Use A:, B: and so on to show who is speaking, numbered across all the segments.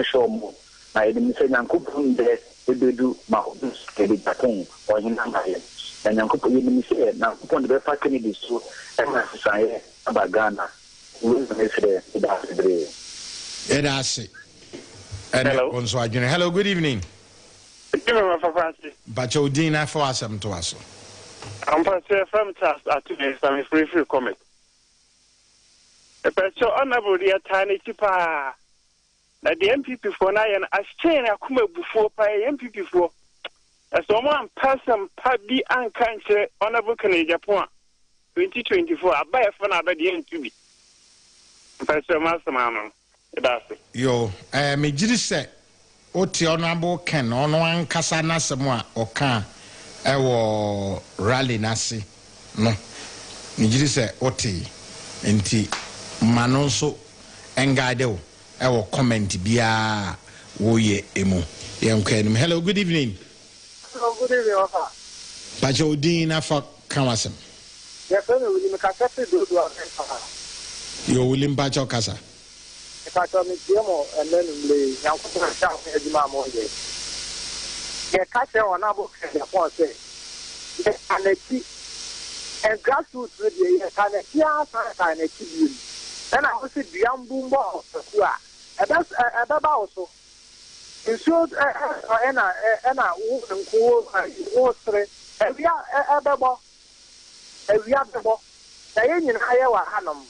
A: show more. I didn't say Yankupun there, we do Mahus, Kedipon, or Hinamayan. And Yankupu, you didn't say, now upon the factory is so, and I say about Ghana. We say,
B: Hello, good evening. Bacho Dina for us to us.
C: I'm from Task at today, some free comment. A person honorable the tiny tipa. That the MPP for now and as chain a come before by MPP for. As someone person Pabi and cancer honorable Canadian Japan 2024. I buy a phone about the MPP. Person Master Mamma.
B: Yo, me say. Oti honorable Ken ono ankasa na semwa oka ewo rally nasi no nigiri se oti enti manonso engade o ewo comment bia wo ye emu yenkanim. Hello, good evening.
D: Hello, good evening, Ofa.
B: Pacha odina for kawasem.
D: Yes, we will make a cafe do
B: yo William Pacha kasa.
D: If I told me Demo and then the young town Edima Moye. The catcher on our book and the point say, and a key and grassroots radio, and a key and a key. Then I was the young boom ball, and that's also. In short, and I woman three, and we are a bubble, and we are the ball. The Indian Iowa Hanum.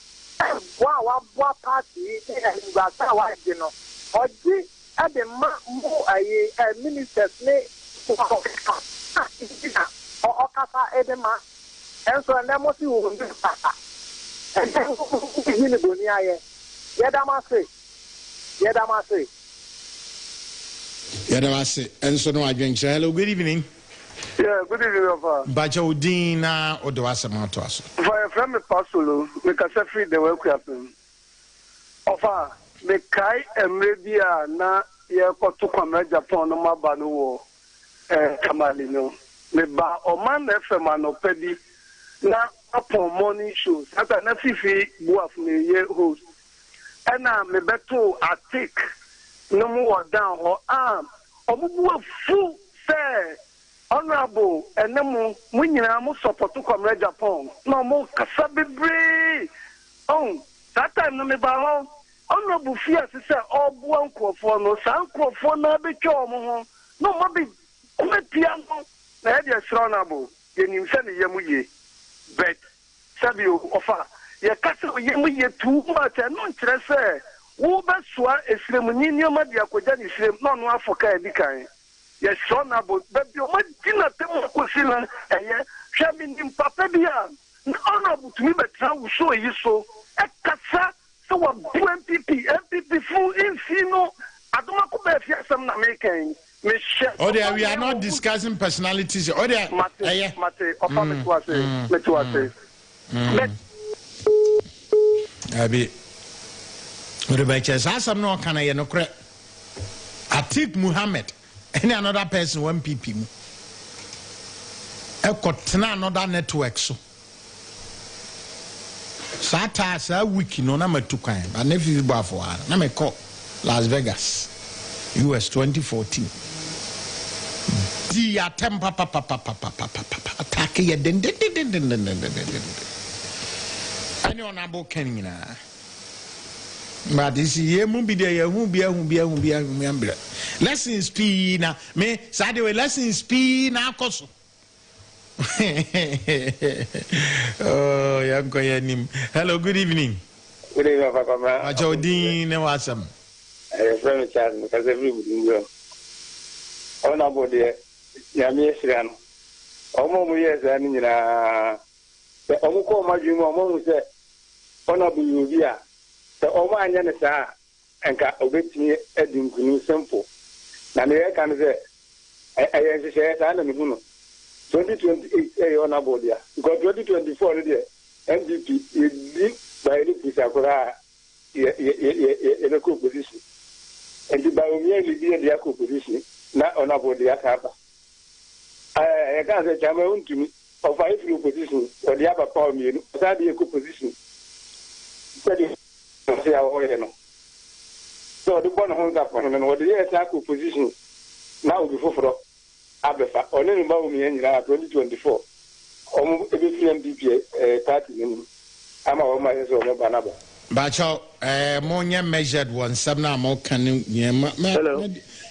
D: Wow, what party and Gaza, you know, or G at the more ministers may or Okasa Edema, and so I must you will be Papa. And then Unibunia, Yadamase,
B: and so no, I drink. Hello, good evening.
D: Yeah, good evening,
B: Bajo Dina or do us amount to us.
D: For a friend of Pasolo, we can set free the work happen. Ofa, the Kai and media na ya to come Japan no mabanu Kamalino. Me ba Oman FM no pedi na upon morning shows. Ata na fifi buaf me ye host. Ena me beto atik no more down or arm. Obu full say. Honorable, and then when you are support to come Japan, no more Casabibre. Oh, that time no me ba honorable fear to say all one for no sanko for no be chomo. No mabi piano. Na head honorable. You send yemuye. But Sabio offer. Ye castle yemuye too much and non tresse. Who best swa a ceremony madia kojani slim non one for Kai. Yes, honorable, but you might dinner Temokosila, and yet, Shamin in Papabia, honorable to me, but how show you so. A cassa, so a MPP full in Sino, I don't know if some American.
B: Oh, there we are not discussing personalities. Oh, there,
D: Mate, or
B: Abi, Rebecca, some no can I no crack. Atik Muhammad. Any another person, one PP. I got another network. So, Satas a week no number 2 kind. I never feel bad for her. Now, I call Las Vegas, US 2014. Dia temper, attack ye. Anyone about Kenina. But this year, movie there, who be lessons P now. Me, Saturday lessons P now, Coso. Oh, I'm going him. Hello, good evening.
C: Good evening, Papa.
B: Jodine, what's up?
C: Friend Charles, because everybody will. Oh, no, dear. Yami Sran. Omo, yes, I mean, the Omuko Majimo, Omo said, Honorable Yuvia. The Oman Yanasa and obey me a new simple. Now, I can say, I say, I don't know. 2028 on a board, because 2024 MDP is by the Sakura in a co position. And the Baumia be in the co position, not on a board the Akaba. I can't say Cameroon to me of 5 position or the other power me, that be a co position. So So the one who that one and what the attack position now before for Abefa or any about me in 2024. Almost every MDP party in Ama so Banaba.
B: Bacho, more measured one, some now more can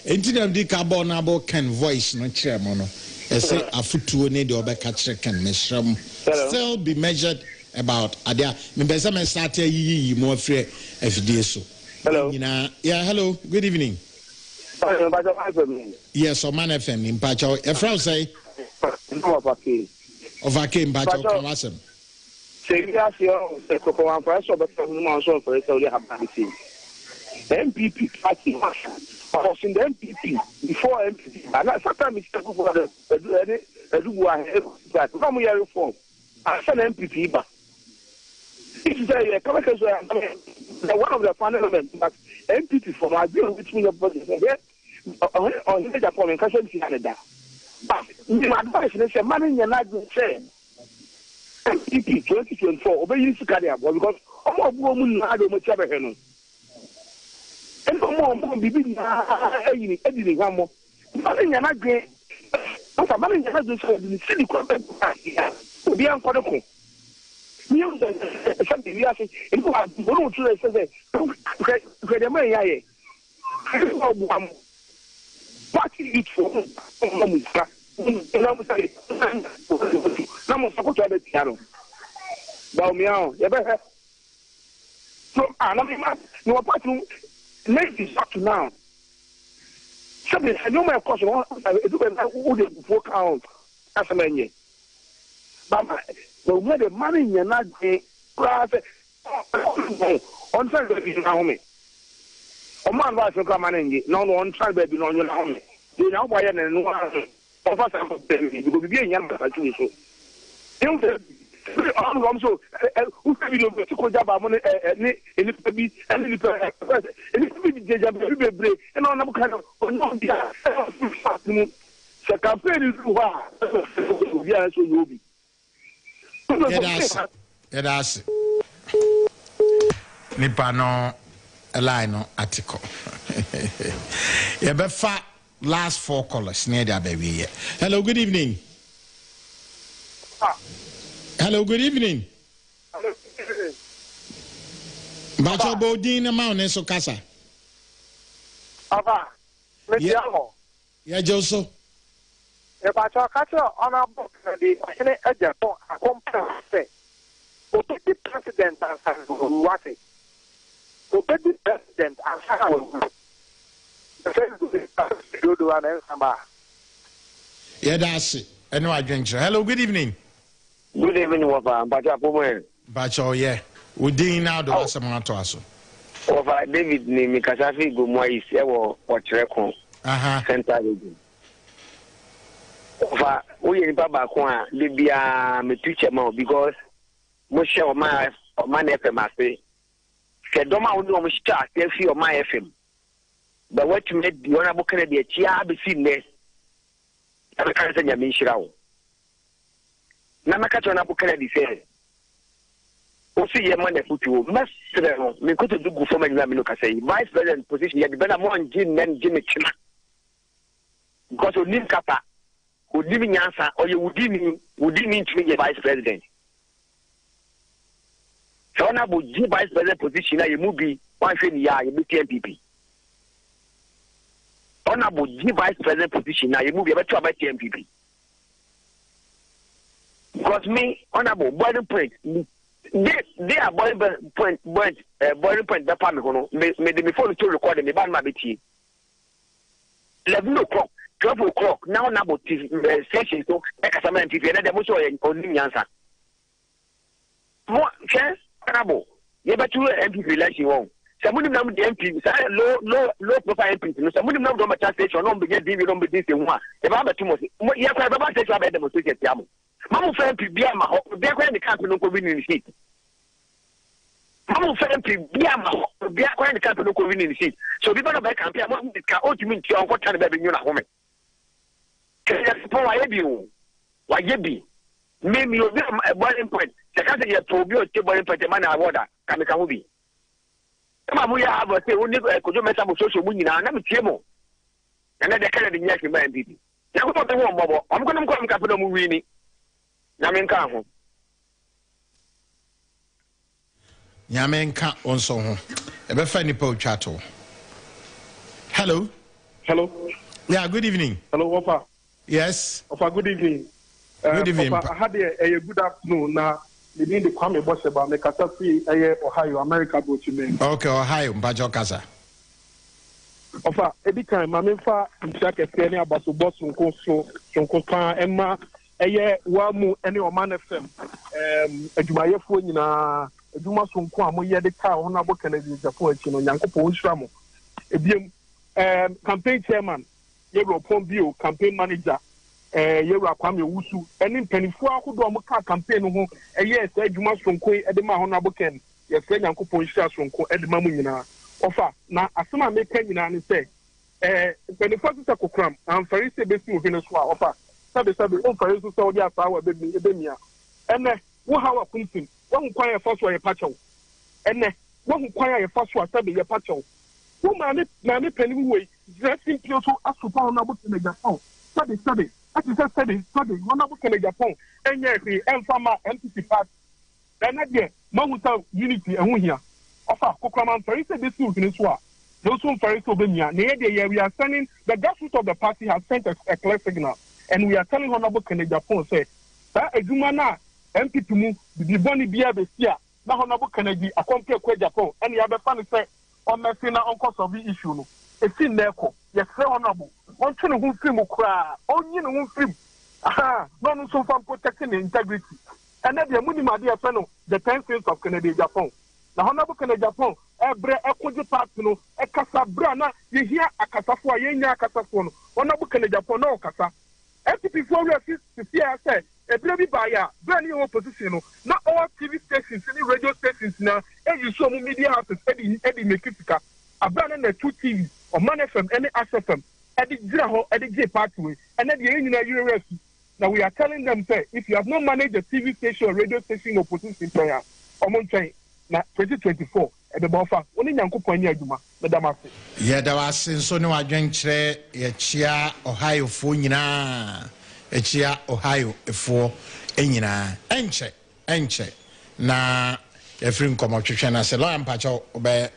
B: Inti di carbon abo can voice no chairman. Say a foot need or back catcher can mesram still be measured about Adia. Members may start ye more free FD so. Hello. Yeah, hello. Good evening. Yes, Oman FM in Pacho. A frau say of a came Pacho can listen.
E: Say yes, you say for one price or but so for it only have MPP party. I was in the MPP before MPP, and sometimes it's good for the from your reform. I said MPP, but this is one of the fundamentals. But MPP for my deal between your bodies on the Japan and Canada. But my advice is a man in your life will say MPP 2024 obey you to carry out because all women are much ever. And more bibi na edini hamo mane nyana gbe asa mane nyana gbe so edini sidi ko be obi an ko deko mi o se bi wi ase en ko bo no tu se ke de me yaye ko bu am party it for no musa na musa na musa ko to be tiaro ba o mi an ye be so ana mi ma no party make it up to now. Something I know my course who the folk count as a man. But where the money you're not on time baby now me. A man was to come in, no one time baby on your home. You know why and one of us have baby because be a young person. So, who can you to go job money and be and on kind of the campaign is so you'll be.
B: It has Nipano Elino article. You better last 4 callers near that baby. Hello, good evening. Hello, good evening. Bacho Bodin amount so casa.
F: Ava, Mediamo.
B: Yeah, Joso.
F: If I talk on our book, the Japan, a company, obey the president and what it. Obey the president and how you do an answer.
B: Yeah, that's it. And no, I drink. Hello, good evening.
G: Good evening, Wafa.
B: Bacho, yeah. We did now do some to us.
G: Wafa David ni Mikasafi Gumwai Sewo Ochrekon. Center region. Wafa, we in Baba Kwa Libya me teacher mo because mo share my FM ase. Ke doma unu mo share fi o my FM. But what you made the honorable Kennedy chia be seen there. I can't say nyame shirawo. Na makato na bukara di se o si ye man futu mesre no me ko to do go form exam no ka say vice president position ye be na mo ngin nan gime chima because o nim kapa o nim nyansa o ye wudini ntimi ye vice president so na bo gi vice president position na ye mu bi wan hwe ni ya ye be TMPP ona bo gi vice president position na ye mu bi ye be to about TMPP. Because me, honorable boiling point, they are boiling point, the family, me before to record me ban my BT. 11 o'clock, 12 o'clock, now about session, so Ekasaman TV, and the most only answer. More chance, honorable, you better MP election home. Somebody now the MP, low profile MP, somebody now don't match station, don't begin to don't be this one. If I'm a too much, you have about station about demonstration. Mamu friend bia ma ho bia kwa ni camp no ko win ni seat. Mamu friend bia ma ho bia kwa ni camp no ko win ni seat. So bi ba camp ya mo ka o timi nti on ko tane ba be nyu na home. Kaya po wa yebi. Me mi obi boiling point. Se ka se ye to bi o te boiling point man award ka me ka ho bi. ma mu ya abo say woni ko jo meta bo social mu nyina na me tie mo na de kala de nyaki ma MPP ya ko to wo mbobo am ko nam ko am ka pedo mu wi ni na me nka ho
B: nyame nka onso ho e be fa nipa otwato. Hello. Yeah, good evening.
H: Hello, Ofa.
B: Yes.
H: Ofa, good evening.
B: Good evening.
H: Ofa, I had a good afternoon. Now, the Kwame Bosseba, me kasa free Ohio, America, go to me.
B: Okay, Ohio, Mbajo Kasa.
H: Ofa, every time, I mean, for Mshaka Seni, about to boss Sonko Pan, Emma, Wamu, any Oman FM, a Jumayefo, a Juma Sonko, Amoya de Car, Honorable Kennedy, Japan, Yanko Ponshamo. Campaign chairman, Yero Pombio, campaign manager, Yero Kwame Wusu, and in Penifua who do a campaign who, yes, Juma Sonko, Edema Honorable Ken, yes, Yanko Ponsha Sonko, Edema Munina. Offer, now, as soon as I make Kenya and say, Penifua is a cocram, and Farisi basically within a swap offer. Sabi, oh, Farisi saw the power, baby, and what how a pumping, one choir first way a patcho, and one choir first one, Sabi, a patcho. Who many penny way, dressing people as to pound about in the Japan. Study. As you said, study, one about in the Japan. And yes, and farmer MPC part. Then again, Mamuta unity and we here. Offer Kokraman Ferris, this in this war. Those who Ferris Obenia, near the year we are sending the grassroots of the party has sent a clear signal. And we are telling Honorable Kennedy Japan, say, that a Jumana MPP move, the Bonnie Bia Bestia, now Honorable Kennedy, a compare Japan, and the other family say, on my sinner on cause of the issue. No, it's in there. Yes, honorable. One channel who film will cry. On you know, film. Aha, no, so far protecting the integrity. And then the money, my dear friend, the 10 cents of Kennedy Japan. The honorable Kennedy Japan, every equity partner, a Casabrana, you hear a Casafua, Yenya Casafon, honorable Kennedy Japan, no Casa. FTP 4 years, I said, a baby buyer, brand new opposition, not all TV stations, any radio stations now, and you show media houses, Eddie Mekifika, a brand new 2 TV, or Man FM, any FM, Eddie Graho, Eddie J Pathway, and then the Union. Now we are telling them, say, if you have not managed a TV station or radio station opposition player, or Montaigne, now 2024, at the buffer, only Yanko Juma, Madame Afi.
B: Yeah, there was so no adventure, Chia, Ohio, Funina. Echia Ohio efo enyina enche na efrim komo twetwe na se lawyer mpacho obe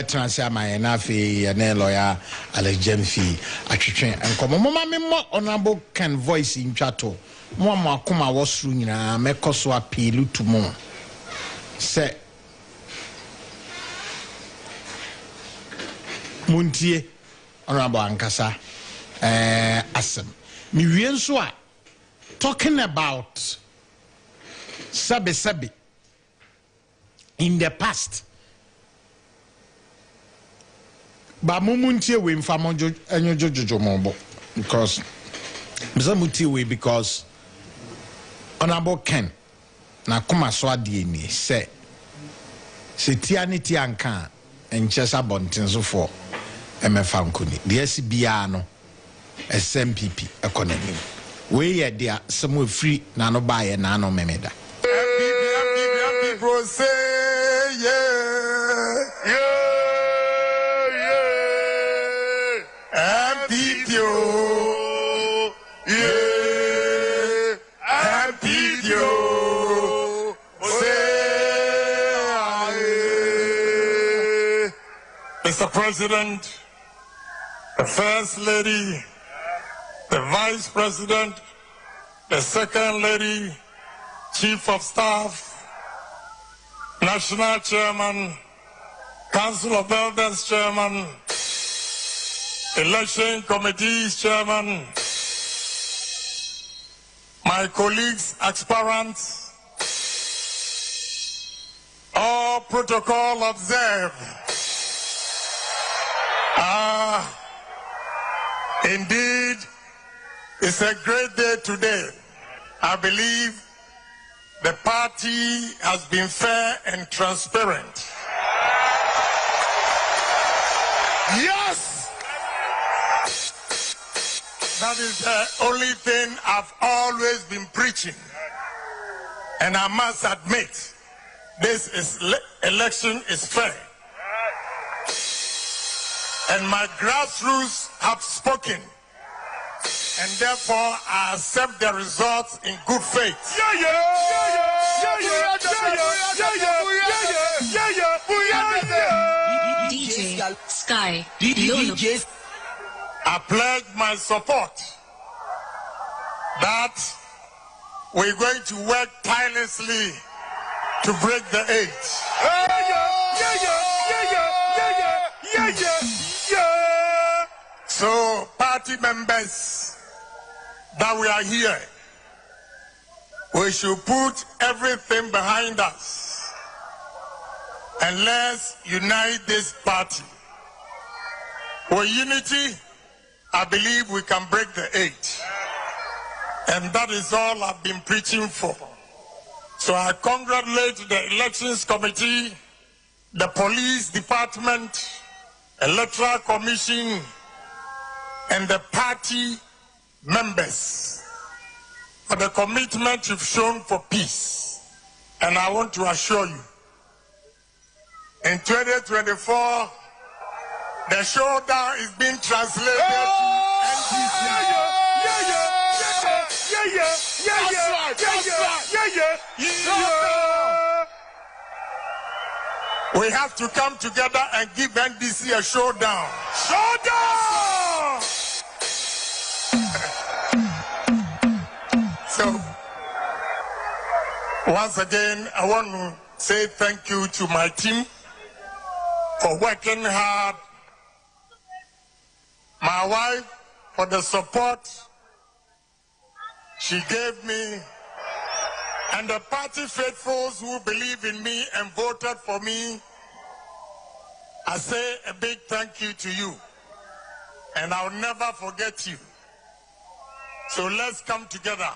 B: transfer my na fi na lawyer Alejemfi atwetwe enkomo mama memmo honorable can voice in chato mo akoma wosru nyina mekoso appeal to mo se muntie honorable ankasa asem mi wien so a talking about sabi in the past ba mumuntie we mfamojo enyojojojo mombo because bisamutie we because honorable Ken na kuma so ade ni se tia ni tia nka enchesa bontenso for emefa nkoni de si bia no SMPP economy we ye dia some free na no buy na no memeda
I: MPP bro say yeah MPP yeah MPP say Mr. President, the First Lady, the Vice President, the Second Lady, Chief of Staff, National Chairman, Council of Elders Chairman, Election Committees Chairman, my colleagues, aspirants, all protocol observed. Indeed, it's a great day today. I believe the party has been fair and transparent. Yes! That is the only thing I've always been preaching. And I must admit election is fair. And my grassroots have spoken. And therefore, I accept the results in good faith.
J: DJ Sky
I: I pledge my support that we're going to work tirelessly to break the age. So, party members that we are here, we should put everything behind us and let's unite this party. With unity, I believe we can break the age. And that is all I've been preaching for. So I congratulate the Elections Committee, the Police Department, Electoral Commission, and the party members for the commitment you've shown for peace. And I want to assure you, in 2024, the showdown is being translated to NTC. We have to come together and give NDC a showdown. Showdown! So, once again, I want to say thank you to my team for working hard. My wife for the support she gave me, and the party faithfuls who believe in me and voted for me. I say a big thank you to you, and I'll never forget you. So let's come together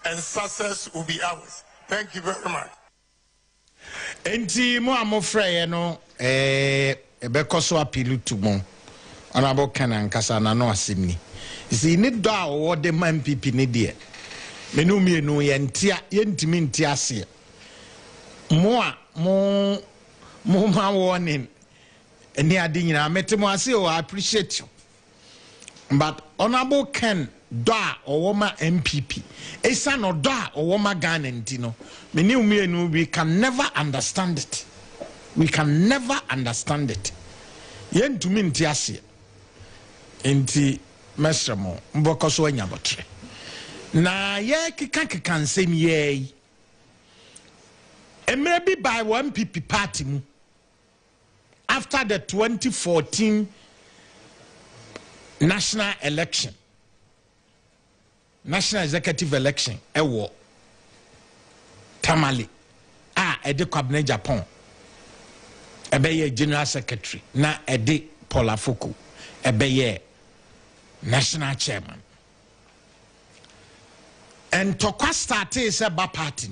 I: and success will be ours. Thank you very much.
B: Enti mo amofrɛ no ebekoso appeal to mo honorable Kenan Kasa na no asimni. Isi ni do a wo de man MPP ne de. Menu mienu ye ntia ye ntimi ntia ase. Mo a mo ma warning eni ade nyina metemo ase o appreciate you. But honorable Ken do a owoma MPP esa no do a owoma Ghana ntino menu mienu we can never understand it. We can never understand it. Ye ntimi ntia ase. Enti mesremo mboko so anyabotre na ye kika nsem ye emre bi by one MPP party mu after the 2014 national election, national executive election ewo Tamale ede Kwabena Japan ebeye general secretary na ede Paul Afoko ebeye national chairman. And tokwa started se ba party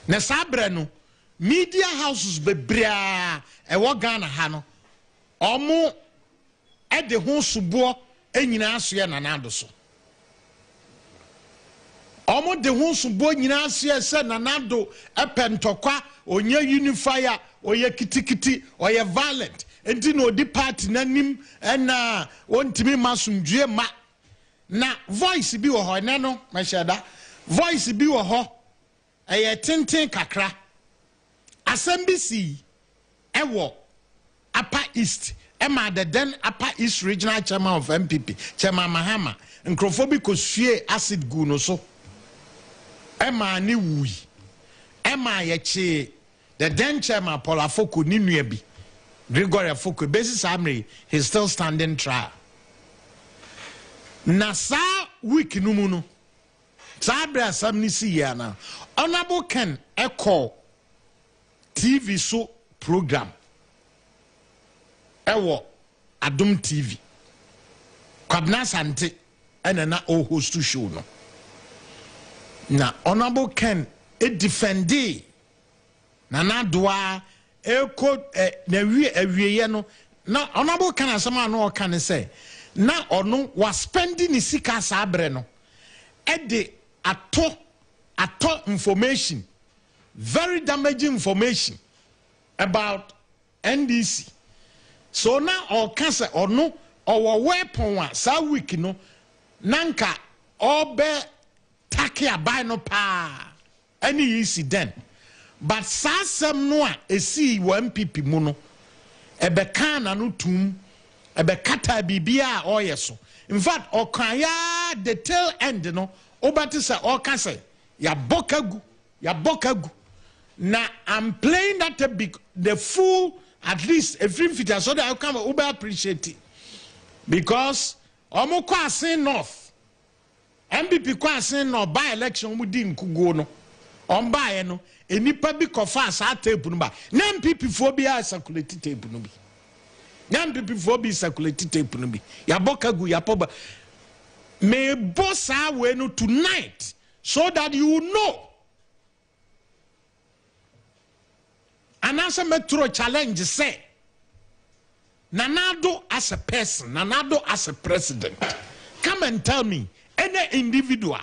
B: na sabre no media houses bebrea ewo Ghana ha no omo e de ho subo enyina aso ye nanado so omo de ho subo nyina aso ye se nanado epentokwa onye unifier oye kitikiti oye violent enti no di party nanim na wontimi masumdue ma na voice bi wo ho ne no mashada voice bi wo ho eye tenten kakra asembisi ewo Upper East Emma the then Upper East Regional Chairman of MPP Chairman Mahama nkrofo ko sue acid gu no so Emma ni wui Emma yeche the then Chairman Paul Afoko ni nua bi Gregory Afoko basis amri he's still standing trial. Nasa week numuno Sabra Samnisi yana Honorable Ken Echo TV so program Ewo Adum TV Kwabena Sante enana o host show no na Honorable Ken defendi na doa eko na awie no na Honorable Ken asema no kan say na ono was spending sika sabre no e de ato information very damaging information about NDC. So now or cancer or no or weapon one sa week no nanka obe take a buy no pa any easy then. But sa sem no a see one MPP muno ebe kan na no tum ebe kata bibia or yeso. In fact, or kaya the tail end no obatisa or cancer ya bokagu. Now I'm playing that a big the full at least a free feature so that I can over appreciate it. Because omo kwase north MPP kwase no by election within kugo no on buy no enipa bi kofa sa tape no ba na MPP phobia circulate tape no bi na MPP phobia circulate tape no bi ya bokagu ya poba me boss we no tonight so that you know. And answer metro challenge say Nanado as a person, Nanado as a president. Come and tell me any individual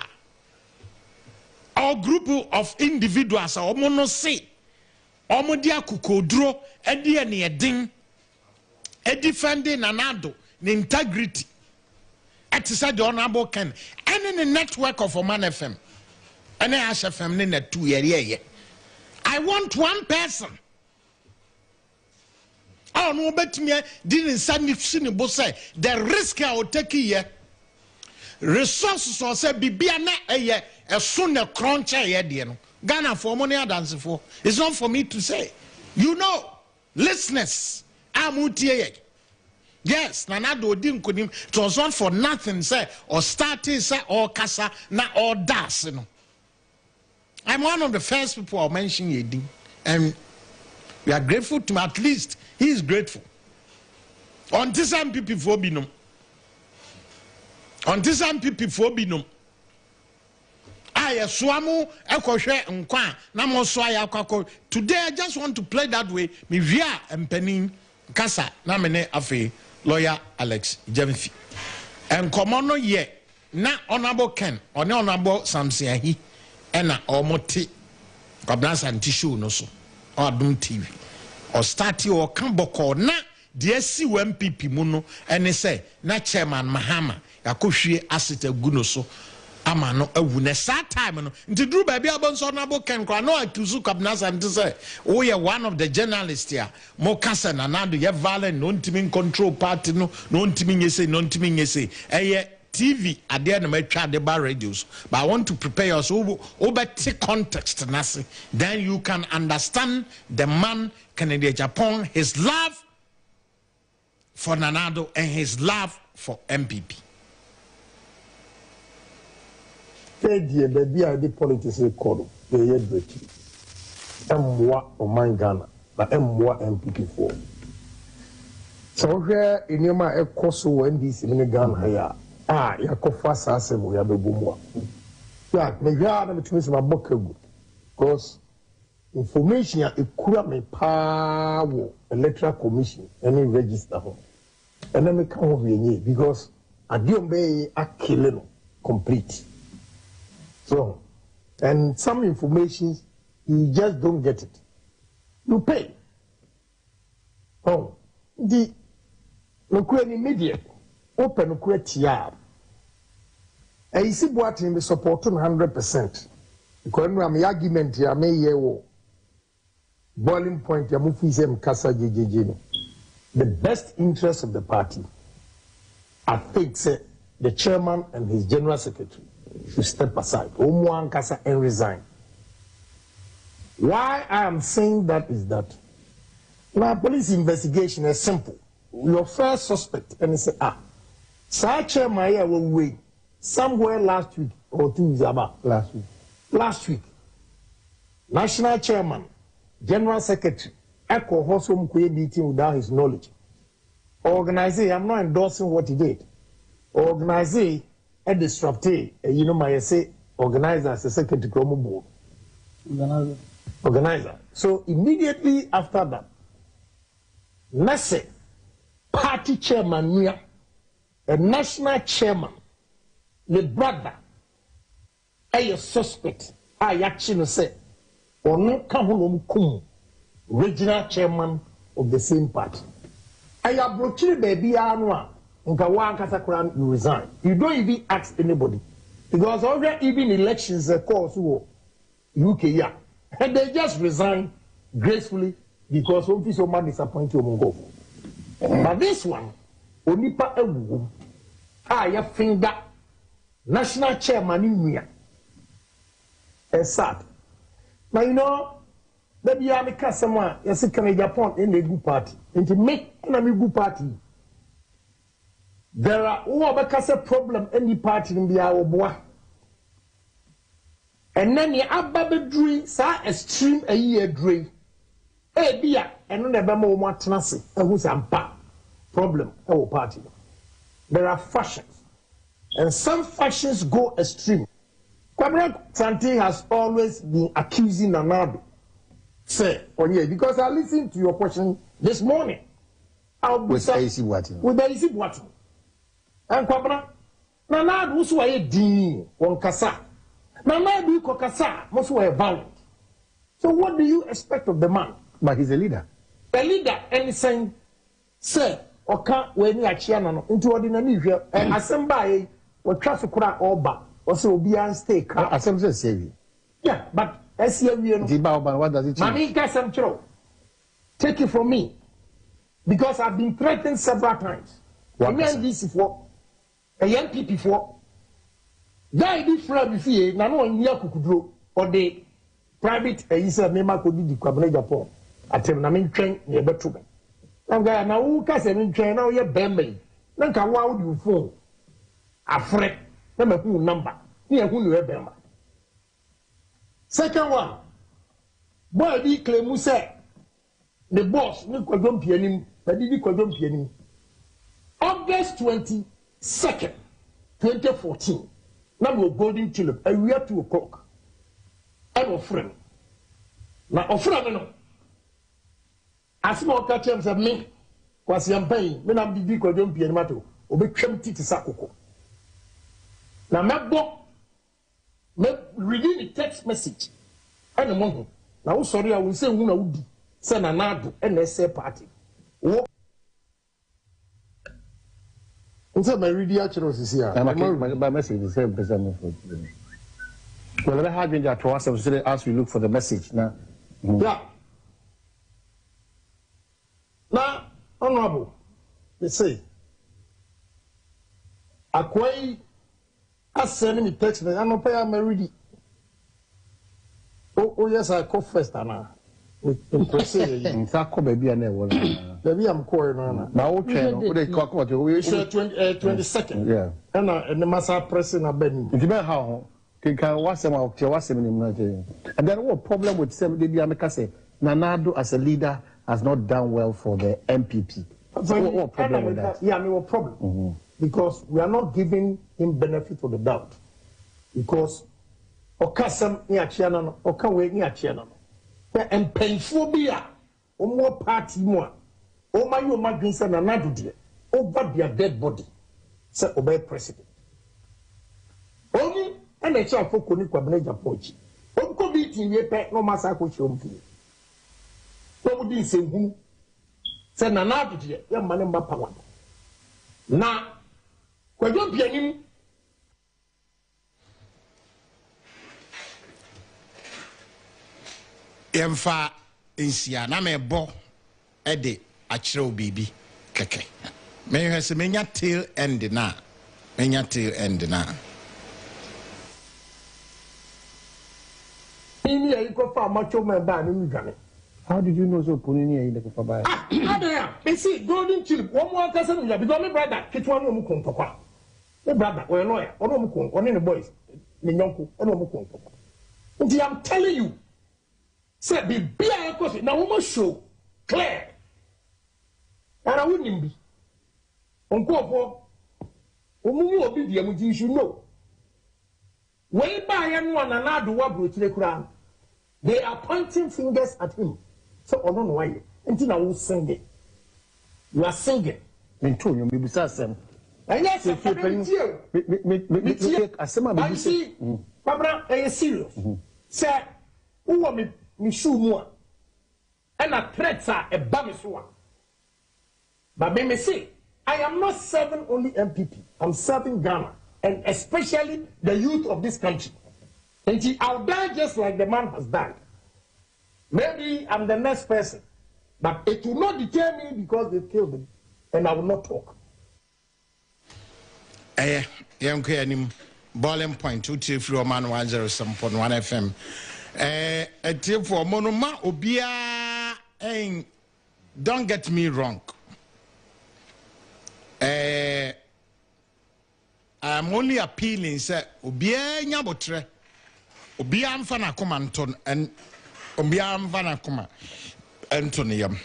B: or group of individuals or mono say omodia kukodro edi ene edin e defending Nanado the integrity. It said the honorable Ken and in the network of Oman FM and FM in the 2 year. I want one person. Oh no, but me didn't send me say the risk I will take here. Resources or say bibiana a sooner crunch Ghana for money dance for. It's not for me to say. You know, listeners, I'm utiye. Yes, Nanado dim kudim. It was not for nothing, say, or starting, say, or kasa, na or das, you know. I'm one of the first people I'll mention Yedin, and we are grateful to him. At least he is grateful. On this MPP for binum. On this MPP for binum. Swamu ekoshe nkwa na mo so aya kwako. Today I just want to play that way. Me via empenin kasa na mene afi lawyer Alex Jemfi. En komono ye na honorable Ken or honorable Samson Ahi ena omote Kwabena show no so or Adum TV or start or kamboko na de si MPP mu no ene say na chairman Mahama yakohwie asset aguno so ama no awu na sa time no nti duru ba bia bon so honorable Ken kwa no accuse Kwabena say oh yeah one of the journalists here mo kasa na nado ye violent no ntimi control party no ntimi nyese TV at the end of my chat the bar radios, but I want to prepare us over context nasi. Then you can understand the man Canada Japan, his love for Nanado and his love for MPP.
K: Baby, I did politics record. They had breaking. M1 Oman Ghana, but M1 MPP 4. So here in your course when this in Ghana here. Yakofa sasemu ya bebumwa. Ya, meja na mitumisi mabokagu. Because information ya ikura me pawo electoral commission any register ho. Ena me kan ho yenye because adiombe akile no complete. So, and some information you just don't get it. You pay. Oh, the no kweni media open kwetia. I see what in the support 100%. Because my argument ya me yewo boiling point ya mufisem kasa JJJ. The best interest of the party, I think, say the chairman and his general secretary should step aside. Omuan kasa and resign. Why I am saying that is that now police investigation is simple. Your first suspect and say such chairman here will wait. Somewhere last week or 2 weeks about last week, national chairman, general secretary, Echo Hosom meeting without his knowledge. Organizing, I'm not endorsing what he did. Organizing a disruptee, you know, my say organizer as a secretary board. Organizer. So immediately after that, Nase, party chairman, a national chairman, the brother, a suspect, I actually say, or no come kum regional chairman of the same party. I have brought you baby anwa nkawa kasakran you resign. You don't even ask anybody because already even elections course UK yeah and they just resign gracefully because one piece of man disappoint you go. But this one onipa ewu ya finger national chairman in it's sad. Now you know maybe you have a someone yes can Japan in a good party and to make a good party. There are a problem any party in the boy. And then you have a dream, sa extreme a year dream. Eh, beer, and no never more tenacity, and who's a bad problem, our party. There are factions, and some factions go extreme. Kwabena Kwakye has always been accusing Nanado. Say, because I listened to your question this morning.
L: With AC Boating.
K: With AC Boating. And Kwabena, Nanado was a ding, one kasa. Nanado kokasa, most were violent. So what do you expect of the man?
L: But he's a leader.
K: A leader, and saying, sir, or can't when you are chiano into ordinary and assemble what traffic or back. Also, be on stake.
L: As I'm just saying.
K: Yeah, but as you know,
L: what does it mean?
K: Mammy got some trouble. Take it from me. Because I've been threatened several times. I mean, this before a young people before. That is from the fear, no one here could do, or the private, he said, Nema could be the Kwabena Japan. At him, I mean, train near Betruman. I'm going now, who can say, train now, you're Bambi. Then can wow you phone. A friend. Number. Here, who you remember. Second one, boy, the claim say the boss, no quadrum pianim, but did quadrum pianim. August 22nd, 2014, now golden tulip, a year 2 o'clock. I was friend. Now, a friend, as more catchers of me, was champagne, when I'm the quadrum pianimato, or be empty to Sakoko. Now, my book, reading the text message, and a month. Now, sorry, I will say, who would send an ad and SA party. Until my reading actually is here.
L: My message is the same person. Well, I had been there to us as we look for the message now.
K: Yeah. Now, honorable, they say, Akwai. I send me text me. I don't pay. I'm ready. Oh yes, I call first, Anna.
L: Baby,
K: I'm calling now.
L: Now, what they call what?
K: 22nd.
L: Yeah.
K: And the massa pressing a bed.
L: If you know how, can what's them out to what's them in. And then what problem with some baby? I say Nanado as a leader has not done well for the MPP. So what problem with that?
K: Yeah, no problem. Because we are not giving him benefit of the doubt. Because Okasam ni achiana Okawe ni achiana. And painphobia, or more party more. Oh my you magins and another dear. Over their dead body. Say obey president. Only and a child for Kwabena Kwakye. Oko beating ye pet no massacre show. Nobody say who said another dear, young man in Bapawan. Now Kwabena Kwakye
B: yɛmfa nsia na mebɔ ɛde akyerɛ wo biribi kɛkɛ mehwɛ sɛ menya tail end na
L: How did you know so putting in the Kufaba?
K: You see, golden tulip, one more cousin, because my brother, get one of them, my brother, or a lawyer, or no Mukon, or any boys, Minyonko, or no Mukon. And I'm telling you, say, be beer, coffee, now we must show clear. And I wouldn't be. Uncle, Umu obedient, you should know. Way by anyone another what to the crown. They are pointing fingers at him. So I don't know why. Until I will sing it. You are singing.
L: Me too, you may be saying.
K: And yes, I can hear.
L: Me,
K: I see, Kwabena, are you serious? Sir, who want me me shoe more. And a threats are a bamiswa. But me say, I am not serving only MPP, I'm serving Ghana, and especially the youth of this country. And I'll die just like the man has died. Maybe I'm the next person, but it will not deter me because they killed him, and I will not talk.
B: Boiling point 223 Oman 107.1 FM. A tip for Monoma Obia. Don't get me wrong. I'm only appealing, sir. Obia Nyabotre. Obia Mfana Kumanton and Obia Mfana Kuma Antonium.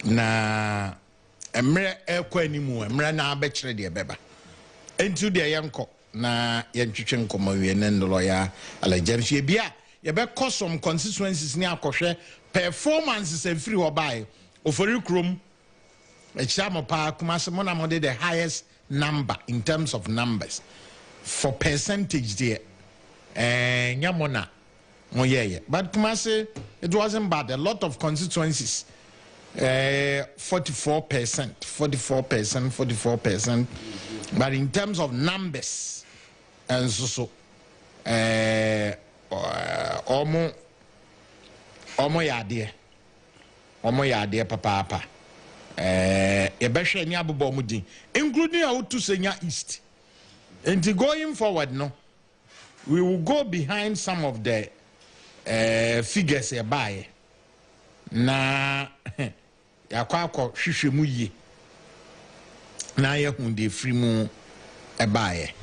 B: Na Emre Equanimu, Emre na betre de beba. Into the yanko na yentwetwe nkomo wie ne lawyer allegiance bia ye be cause some constituencies ni akwohwe performances every obai ofori krom echamo pa kuma se mona mode the highest number in terms of numbers for percentage there nyamona moyeye but kuma se it wasn't bad, a lot of constituencies 44%, but in terms of numbers and so omo yade papa ebehwe ni abobo mudin including out to Senya East, and going forward no we will go behind some of the figures by na yakwakọ hwehwemu yi na ye hunde free mu ebaye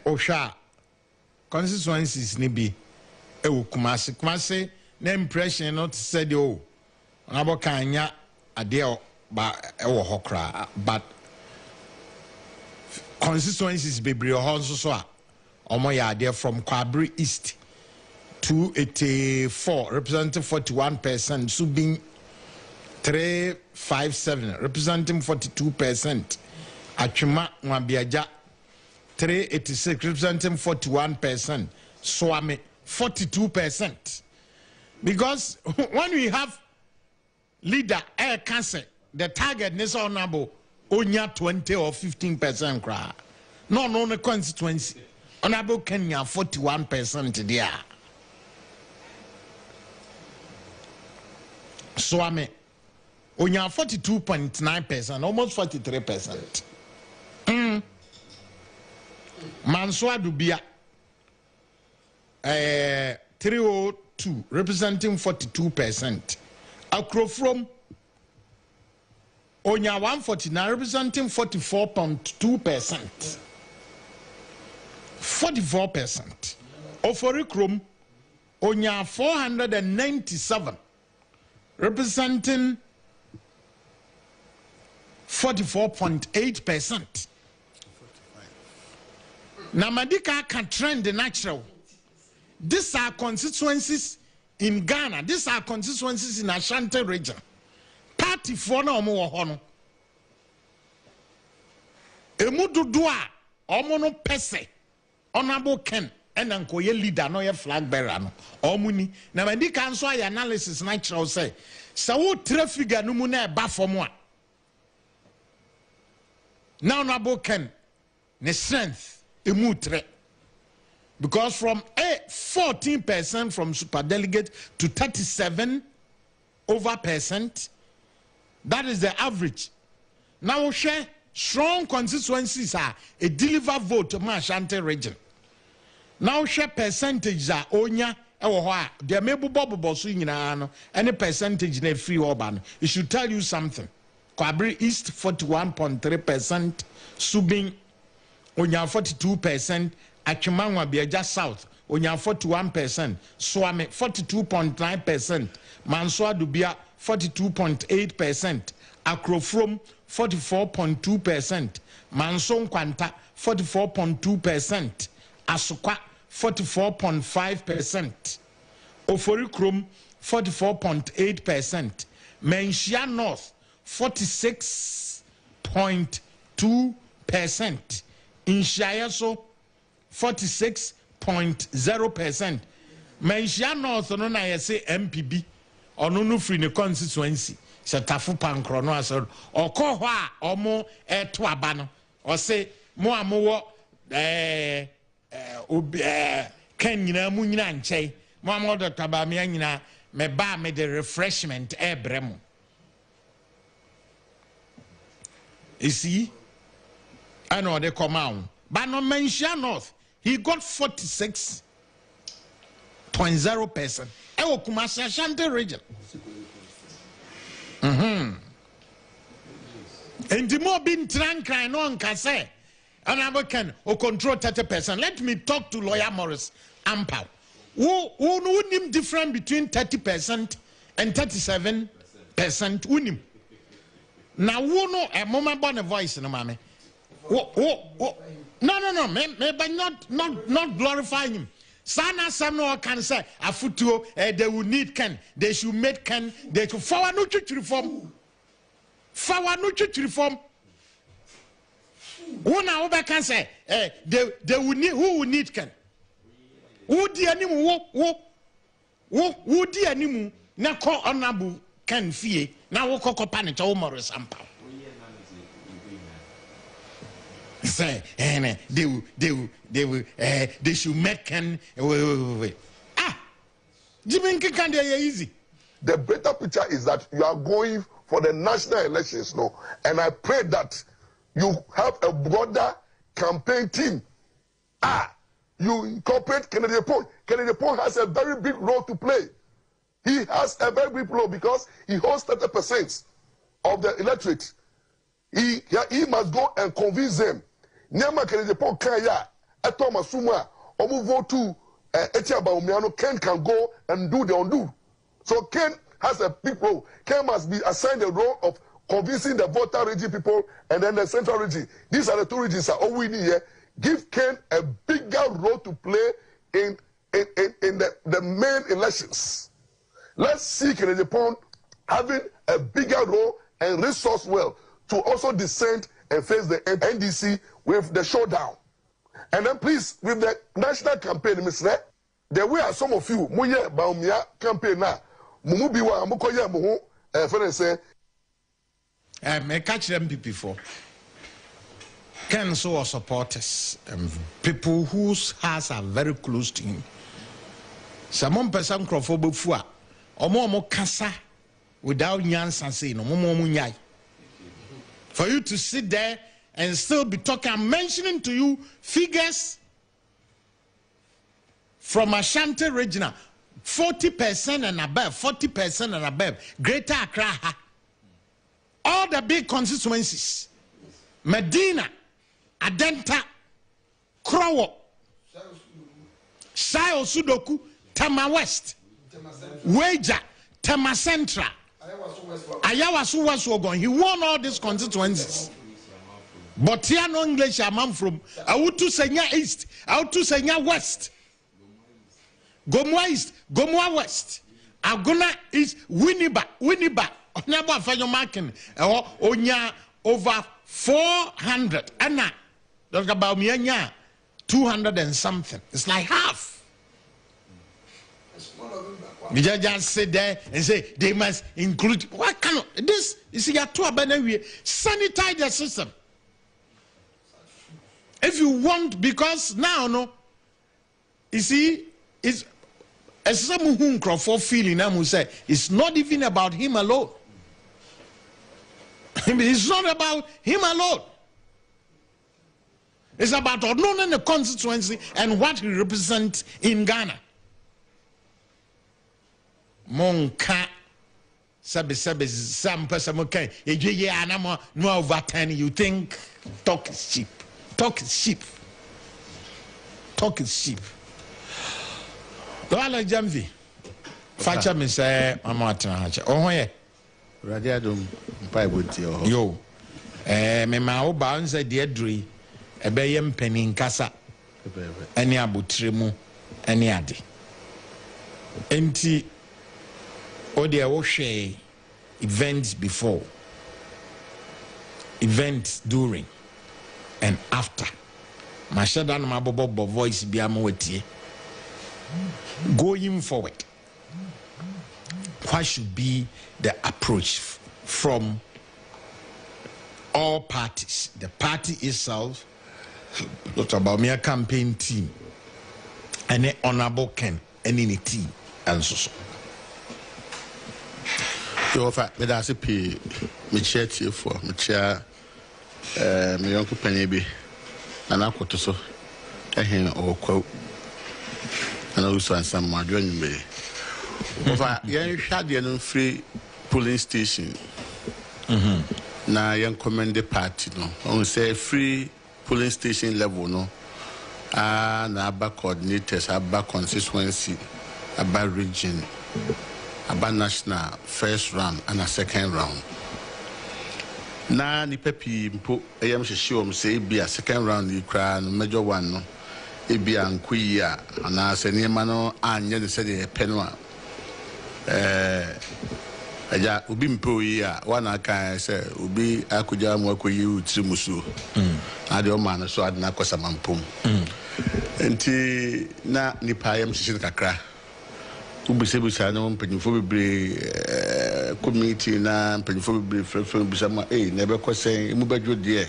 B: ohwa constituencies ni bi ewo kumase na impression not said oh onabo kanya ade ba ewo hokra but constituencies bebre ho so a omo ya ade from Kwabena East 284 representing 41%, Subing 357 representing 42%, Achuma Mwabiaja 386 representing 41%, Swami 42%. Because when we have leader air cancer, the target is honorable only 20 or 15% cry. No the constituency. Honorable Kenya 41% there. Swami only 42.9%, almost 43%. Manswa Dubia 302 representing 42%. Akrofrom only 149 representing 44.2%. 44%. Oforikrom only 497 representing 44.8%. Namadika can trend the natural. These are constituencies in Ghana. These are constituencies in Ashanti region. Party for no more hono. Emududua omono pese honorable Ken and uncle ye leader no ye flag bearer no omuni na mandi kan so ay analysis natural say wo traffic no mu na ba fom a now honorable Ken ne strength emutre because from 14% from super delegate to 37% that is the average. Now share strong constituencies are a deliver vote to Ashanti region. Now share percentage are onya there may be bubble any percentage in a free urban. It should tell you something. Kwabena East 41.3%, Subing onya 42%, Achuma Mwabiaja South onya 41%, Swami 42.9%, Manswa Dubia 42.8%, Akrofrom 44.2%, Manson Kwanta 44.2%, Asukwa 44.5%, Oforikrom 44.8%, Menchia North 46.2%, Inshayaso 46.0%, Menshia North no na yɛse MPB ɔno no free ne constituency sɛ Tafu Pankro no asɔ ɔkɔ hɔ a ɔmo ɛto aba no ɔse mo a mowɔ kan nyina mu nyina nkyɛn mo a mo Dr. Bamia nyina me ba me the refreshment ɛbrɛ mo. You see, I know they come out, but no Menshia North, he got 46.0%. Ewo Kumasi Ashanti region. And the more being trankline on Kase, and I can control 30%. Let me talk to lawyer Morris Ampao. Who would him different between 30% and 37%? Who him? Now, who know a moment born a voice, no, mammy? No, maybe not glorifying him. Sana Samuel can say, a futuo, they will need can, they should make can, they should forward no church reform. Forward no church reform. Who now can say, they will need, who will need can? Who the animal, who the animal, na call honorable can fee, now walk up on it, Morris Ampao. Say, they should make an Jimmy can easy.
M: The better picture is that you are going for the national elections now, and I pray that you have a broader campaign team. You incorporate Kennedy Pond. Kennedy Pond has a very big role to play. He has a very big role because he holds 30% of the electorate. He must go and convince them. Nyama Kennedy Pond Kaya, Etoma Suma, Omu Votu, Etiaba Umiano, Ken can go and do the undo. So Ken has a big role. Ken must be assigned the role of convincing the voter region people and then the central region. These are the two regions that all we need here. Give Ken a bigger role to play in the main elections. Let's see Kennedy Pond having a bigger role and resource well to also descend and face the NDC with the showdown. And then please, with the national campaign, Mr. There were some of you, Muye Baumia campaign now. Mumubiwa, Mukoya Muhu, say,
B: I catch them before. Ken so supporters, people whose hearts are very close to him. Some person crofobofua, omo kasa without nyansa say no mo. For you to sit there and still be talking, I'm mentioning to you figures from Ashanti regional, 40% and above, 40% and above, Greater Accra, all the big constituencies, Medina, Adenta, Krowo, Sayo Sudoku, Tama West, Wager, Tama Central, Ayawasu Waswogon. He won all these constituencies. But here no English I'm from. I would to Senya East, I would to Senya West. Gomwa East, Gomwa West. Aguna is Winneba. Never find your marking. Onya over 400. Anna, Dr. Baumia, 200 and something. It's like half. The judge sit there and say they must include. What kind of this? You see, sanitize the system. If you want, because now, no, you see, it's as someone who for feeling, I will say, it's not even about him alone. It's not about him alone. It's about knowing the constituency and what he represents in Ghana. Monka some person okay no over 10 you think talk is cheap. Talk is cheap. Wala Jamvi. Facha me say mama atana. Oh ye.
L: Radio dum mpa eboti o.
B: Yo. Me ma wo ba nse de aduri ebeye mpani nkasa. Ani abotremu ani ade. Enti or they will share events before, events during, and after. My shadow my bobo voice be a moetie. going forward, what should be the approach from all parties? The party itself, Dr. Baumia campaign team, and the Honorable Ken, and any team, and so.
N: So, but that's a P. Me chair for me chair. Me uncle Penny and I quote so. Or quote. And also some more joining me. Over young Shadian free polling station. Now young command party no. On say free polling station level no. Na about coordinators, about constituency, about region, about national first round and a second round. Na ni pepi mpo eyam hyehyem say be a second round ni kra no major one no e be ankoyi a ana se niema no anye de se de peno a aja obi mpo yi a wana kan se obi akoja mo akoyi utri musu ade o man so ade na kosama mpom enti na nipa yam hyehyem kakra ubisebisa no mpanyifo bebre committee na mpanyifo bebre frefre bisama na be kwesen mu badwo de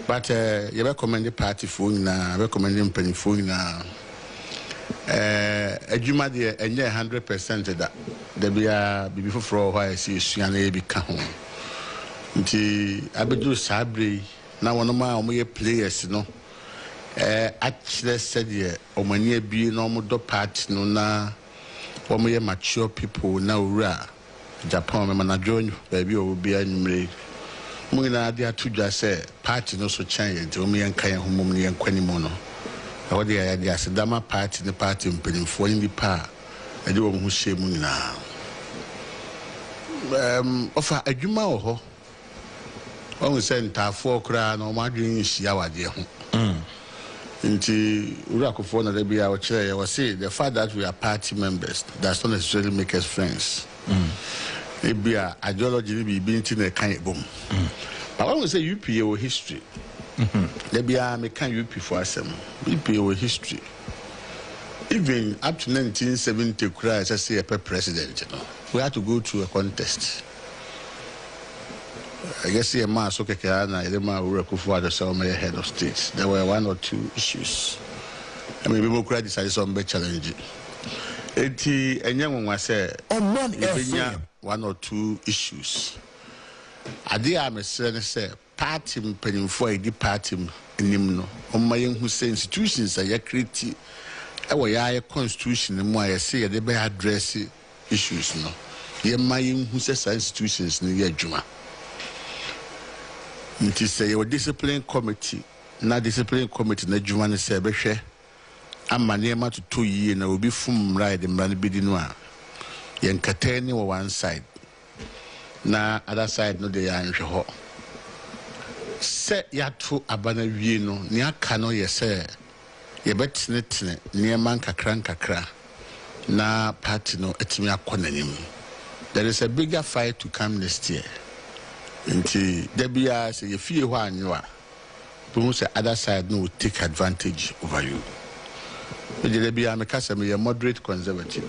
N: but you recommend the party phone na recommend mpanyifo na adwuma de enye 100% da bia bibi foforo ho esi esua na e bi ka ho nti abedu sabre na wono ma omoye players no actually said yeah omani abi no modo party no na omoye mature people na ura Japan me na join baby obi anumre mu na ade atudwa say party no so chan ye nti omoye nkan homom ne yankwani mo no e wode ya de asedama party ne party mpanimfo ni pa ade wo hu hye mu na ofa adwuma wo ho won say ntafo kra na o madwen hia wade ho Inti Urakofo na debi our chair was say the fact that we are party members does not necessarily make us friends. Maybe our ideology be being in a kind of boom. But when we say UPA or history, there be a kind UP for us. UPA or history. Even up to 1970, as I say, a president, you know, we had to go through a contest. I guess a man so Kekana, the man who recovered the some head of states. There were one or two issues. I mean, people could decide some big challenge. And young one said, one or two issues. I did am a say, party penning for a party in Nimno, on my young who say institutions are creative. Our constitution and why I say they may address issues. No, ye my young who says institutions near Juma. It is a discipline committee. Na discipline committee na Juma ne se behwe amanema to 2 years na obi fum ride mran bidi no a yen katani wo one side na other side no dey anhwe ho se yato abana wie no ne aka no ye se ye betene niema nkakra na party no etimi akonanim. There is a bigger fight to come next year. Inti debia say you feel ho anwa but say other side no will take advantage over you. Debia me kasa me moderate conservative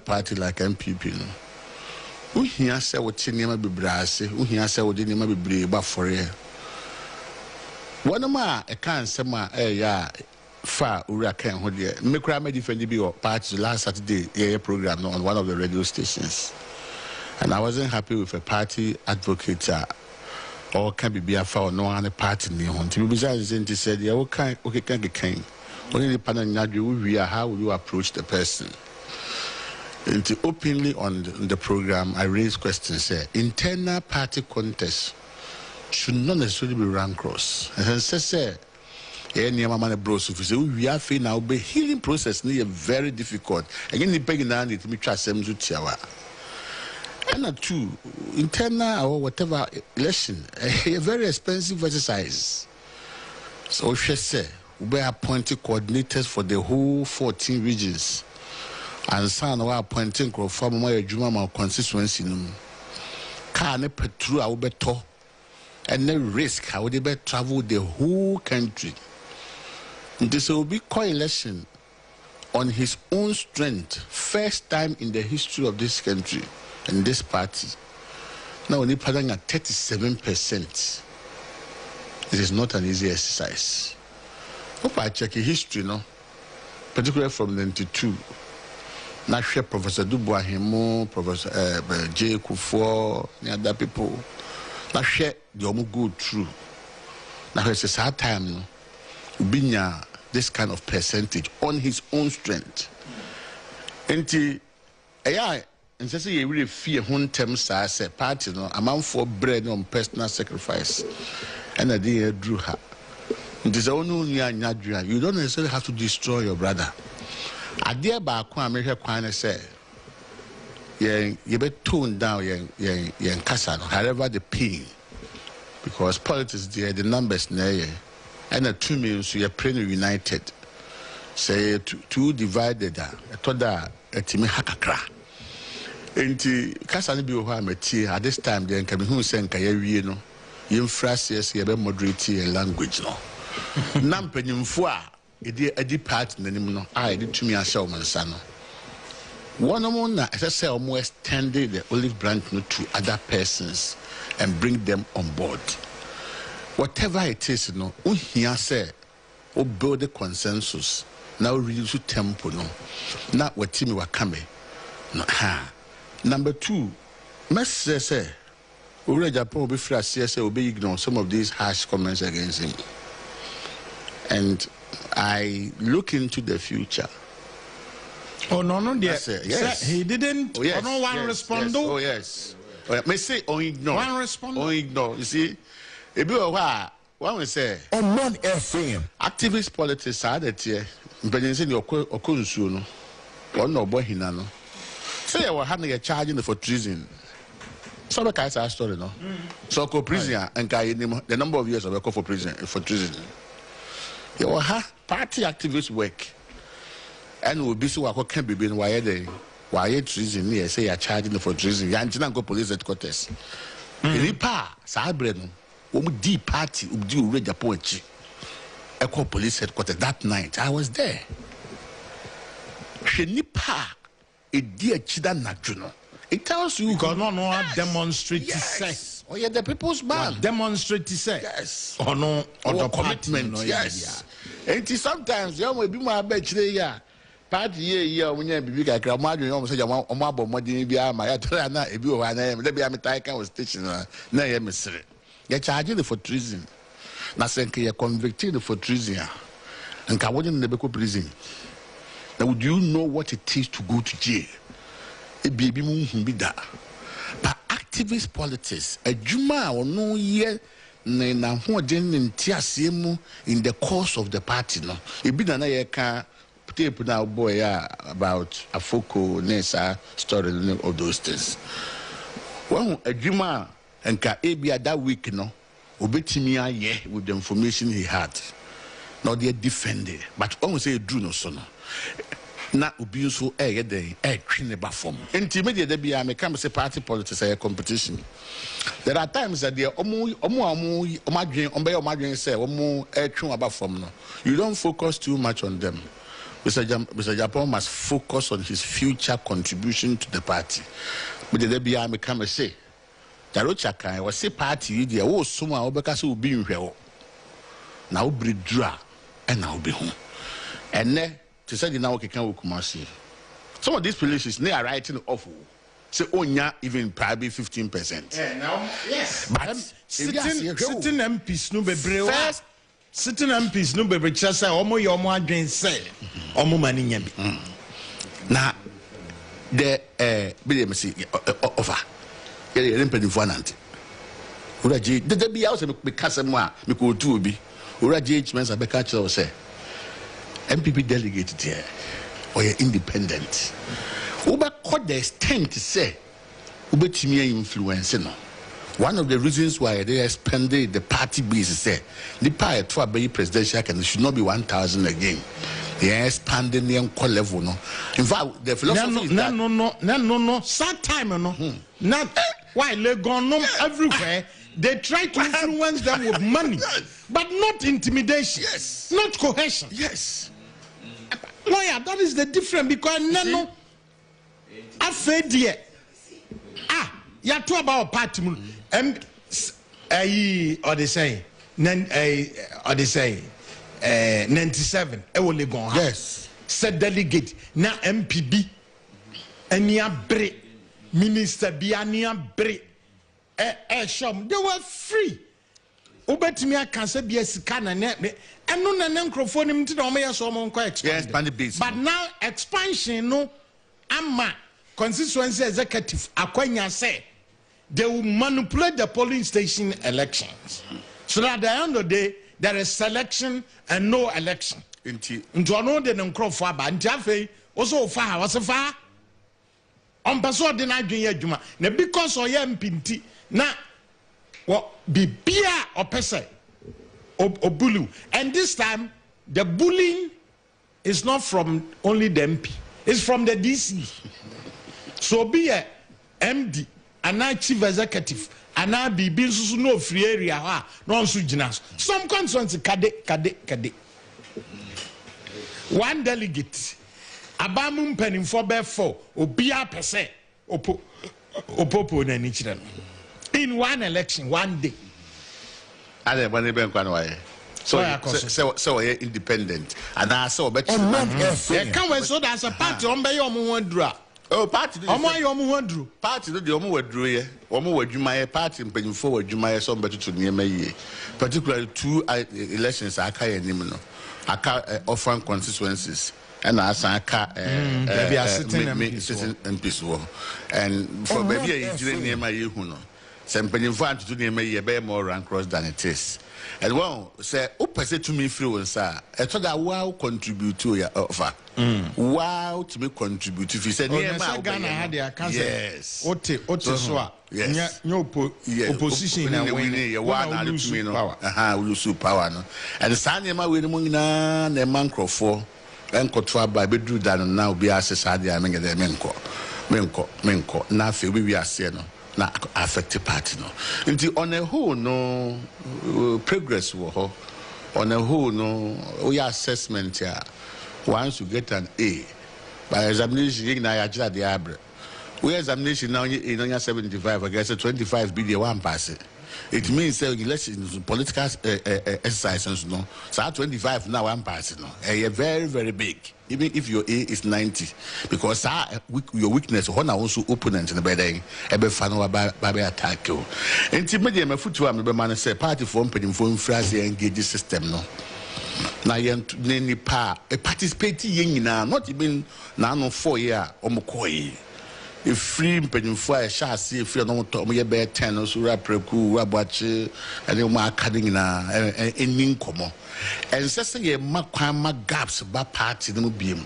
N: party like MPP no uhia say wo tinema bebrase uhia say wo dinema bebre ba fore wonoma e kan sema ya fa ura kan ho de me kura me defend bi o party last Saturday program no on one of the radio stations. And I wasn't happy with a party advocate or can be a for no one party near home. To be said, yeah, okay, can only the panel we are how will you approach the person. And openly on the program, I raised questions here. Internal party contest should not necessarily be rank cross. And say, any man bros if you say we are feeling now be healing process near very difficult. Again, the begging now need to be trust them to tiawa. And two, internal or whatever election, a very expensive exercise. So she say, we appointed coordinators for the whole 14 regions. And some are appointing from my Juma constituency. Can a petrol I will better and the risk how they better travel the whole country. This will be co-election on his own strength, first time in the history of this country and this party. Now, only pardon at 37%. It is not an easy exercise. Hope I check history, no, particularly from 92. Now, Professor Dubois Hemo, Professor J. Kufuor, and other people. Now, share the omu go through. Now, it's a sad time, no, Ubinya this kind of percentage on his own strength. And and say you really fear one terms as a party, no amount for bread on personal sacrifice. And I did drew her. It is only you don't necessarily have to destroy your brother. I dear Bakwa make her quite say, you better tone down your Kasano, however the pain. Because politics there, the numbers there, and the 2 million, so you're praying united. Say two divided, a toda, a timi hakakra. And Kasani be who at this time, then can be who send Kayari, no, you phrases, you have moderate language, no. Nampen four, a deep part in the name, I did to me a showman, son. One among as I say, almost extended the olive branch to other persons and bring them on board. Whatever it is, no, here say, or build the consensus. Now reduce tempo, no. Not what Timmy were coming. No, ha. Number 2, Messi say, already Japan will be free as will be ignore some of these harsh comments against him. And I look into the future.
B: Oh no, dear.
N: Yes.
B: He didn't.
N: Oh, yes.
B: No one
N: yes,
B: respond.
N: Yes. Oh yes. May say on ignore.
B: One respond.
N: On ignore. You see, if you are one will say
O: Oman FM.
N: Activist politics are that here. But you say your okunsu no. One no boy hinano. Say you were having a charging for treason. So the guys are story no. So go prison and the number of years of for prison for treason. You were party activist work. And we'll be so I can be being why treason here say you're charging for treason. Yanjina go police headquarters. Ripa Sabreno, deep party do read the poetry. Echo police headquarters that night. I was there. Shenipa a dear chida najuno. It tells you
B: because no demonstrate to say.
N: Oh yeah, the people's man.
B: Demonstrate to say.
N: Yes.
B: Or no or the
N: commitment. Yes. And sometimes you will be my bed today. Party yeah when you be like imagine almost say omabo modin bia ma ya try na ebi o wa na me bia me tai kan station na ya mesre ya charge for treason na senke ya convicted for treason and ka wodin na be ko prison now do you know what it is to go to jail e baby mu hu bi da but activist politics adwuma ono ye na ho den ntiase mu in the course of the party no e bi na ye ka tape now boy about Afoko Nessa story of those things. Well, a Juma and Ka Abia that week no Obetimia yeah with the information he had. Not yet defended, but almost say drew no son. Not abuse so day clean about form. Intermediate there be I come say party politics a competition. There are times that they say about form no. You don't focus too much on them. Mr. Japan must focus on his future contribution to the party. But the be I come and say, Jarochaka was say party, there was someone Obekasa will be in here. Now be draw and now be home. And then to say the now can Kumasi. Some of these places they are writing awful. Say onya even probably 15%.
B: Yeah, now yes.
N: But
B: sitting MPs no be first. Sitting MPs no be say omo yo mo adwen say omo mani nya bi
N: na the be me see offer ye mpedifo anante uraje de bi house me kasa mu a me ko tu obi uraje hmens abeka kire o say MPP delegate there or you independent uba call the extent say ubetimi influence no. One of the reasons why they expanded the party base is that the party to be presidential can should not be 1,000 again. They are expanding the equal level. No, in fact, the philosophy is that
B: no. Sad time no. Not Why Legon everywhere? They try to influence them with money, but not intimidation.
N: Yes.
B: Not coercion.
N: Yes.
B: Lawyer, that is the difference because no. I said dear. You talk about party and or they say 97. Legon.
N: Yes.
B: Said delegate na MPB. Enia bre minister biania bre. Shom, they were free. Ubetimi akanse bia sika na ne eno na ne microphone mti na omo yeso omo nko expand. But now expansion no ama constituency executive akwanya say they will manipulate the polling station elections. So that at the end of the day there is selection and no election. Into ono de nkrofo aba nti afei also fa was fa on person de na dwen adwuma na because oye mpinti na bibia opese obulu, and this time the bullying is not from only the MP, it's from the DC. So be a MD and a chief executive and I be so no free area no so jinas some constituency kade one delegate abamum penin for be for obia pese opopo na ni chira in one election one day
N: ade bani ben kwan waye so independent and I saw better
B: can we so that's a party on be your wondra.
N: Oh, party.
B: Party
N: no the omo wadru ye. Omo wadwuma ye party mpanyimfo wadwuma ye so beto to niema ye. Particularly 2 elections aka ye nim no. Aka offering constituencies and asa aka
B: they are sitting
N: MPs wo. And for baby ye jire niema ye hu no. Se mpanyimfo antutu niema ye be more rank cross than it is. And well, say, opposite to me free, sir. I thought that wow contribute to your offer. Wow to me contribute. If you said,
B: Ghana had their cancer.
N: Yes.
B: Ote so. Yes. No opposition
N: and winning your one out of me. No, lose power. No. And the Sanyama with the Mungina, the Mancro for, and Cotra by Bedru Dan now be as a Sadia Menko. Nothing we are saying. Na affected party no nti on a whole no progress wo on a whole no we assessment here once you get an A by examination na ya jira the abre we examination now in 75 against 25 be the one pass it means elections political exercises no so 25 now one pass no very very big. Even if your A is 90, because your weakness, one also opponent in the bedding, ebe fan by attack you. And Timothy, my foot to a man say party form putting phone phrase engage system no. Now you name a participating in not even now 4 year or mokoi. If free putting for a chassis, if you're not talking about 10 or so rapreku, rabachi, and you mark cutting in a income. And say ye ma gaps ba party no biem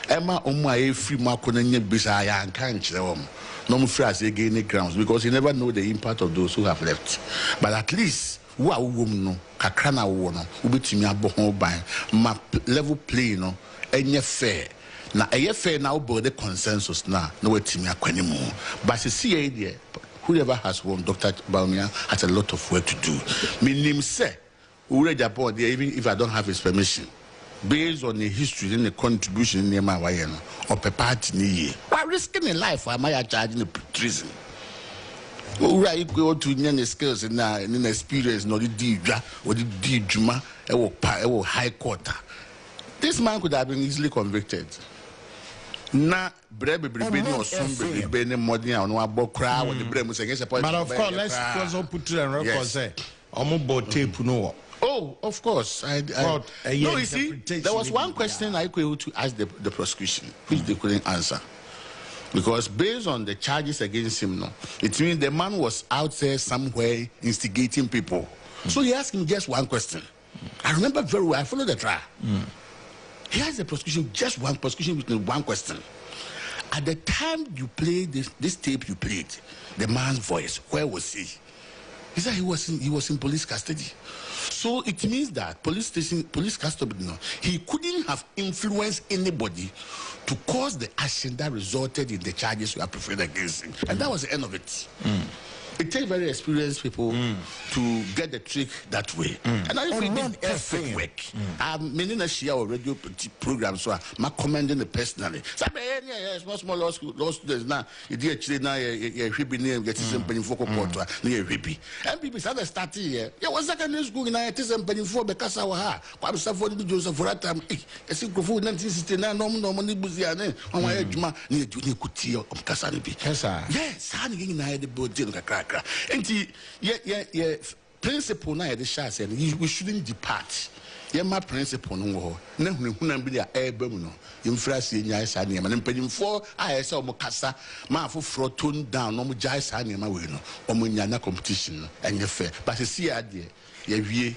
N: ema omo aye free ma konanye bisa ya kan kire wom no mo free as again grounds because you never know the impact of those who have left, but at least wo a wom no kakra na wo no ubetimi abo ho ban ma level play no enye fair na eye fair na wo build the consensus na wetimi akwanimu but see here there whoever has won Dr. Baumia has a lot of work to do. Minim say Japan, even if I don't have his permission, based on the history and the contribution in my way, or per party, why risking a life? Why am I charging a treason? You go to the skills and experience, not the Didra or the Didjuma, or High Court. This man could have been easily convicted. Na brebe or somebody be modern on one book crowd when the bremus against a point.
B: But of course, let's also put it on record say, tape no.
N: Oh, of course. No, you see, there was one question I could to ask the prosecution, which they couldn't answer. Because based on the charges against him, no, it means the man was out there somewhere instigating people. So he asked him just one question. I remember very well, I followed the trial. He asked the prosecution just one prosecution with one question. At the time you played this tape you played, the man's voice, where was he? He said he was in police custody. So it means that police custody, no, he couldn't have influenced anybody to cause the action that resulted in the charges you are preferred against him. And that was the end of it. It takes very experienced people to get the trick that way. And I think did perfect work. I'm meaning a share or radio program, so I'm commending it personally. So small law students now, you did actually now a hippie name get some penny for quarter near hippie. And people started starting here. Yeah, what's that kind of school in I tell some penny for because our Kwam Safari Joseph for that time. I think for 1969, no money buziane on my edge, near Juni Kutio of Casanipi. Yes, handing in the boat. And yeah, principle na the shots and we shouldn't depart. Yeah, my principle no. No, be a airborne no. Infrasi nya isa ni ma mpanyim for I say omo kasa ma afoforo tone down no mo jai sa ni ma we no. Omo nya na competition and ye fair. But see ade ye wie